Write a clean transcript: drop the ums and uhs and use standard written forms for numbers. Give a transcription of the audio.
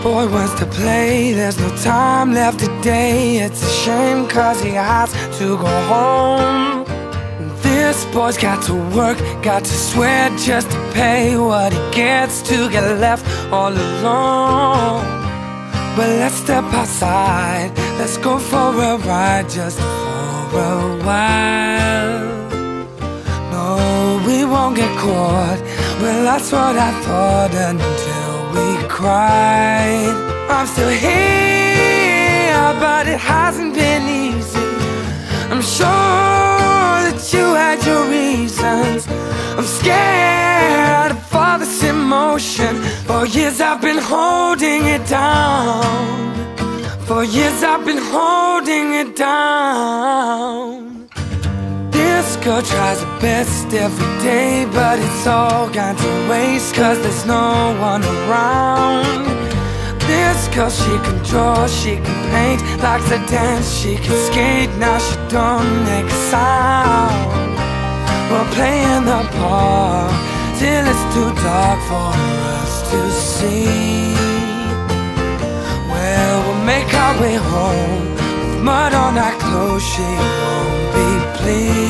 boy wants to play, there's no time left today. It's a shame cause he has to go home. This boy's got to work, got to sweat just to pay what he gets to get left all alone. But let's step outside, let's go for a ride just for a while. No, we won't get caught, well that's what I thought until we cried. I'm still here, but it hasn't been easy. I'm sure that you had your reasons. I'm scared of all this emotion. For years I've been holding it down. For years I've been holding it down. This girl tries her best every day, but it's all gone to waste cause there's no one around. This girl, she can draw, she can paint, likes to dance, she can skate. Now she don't make a sound. We're playing the park till it's too dark for us to see. Well, we'll make our way home with mud on our clothes, she won't be pleased.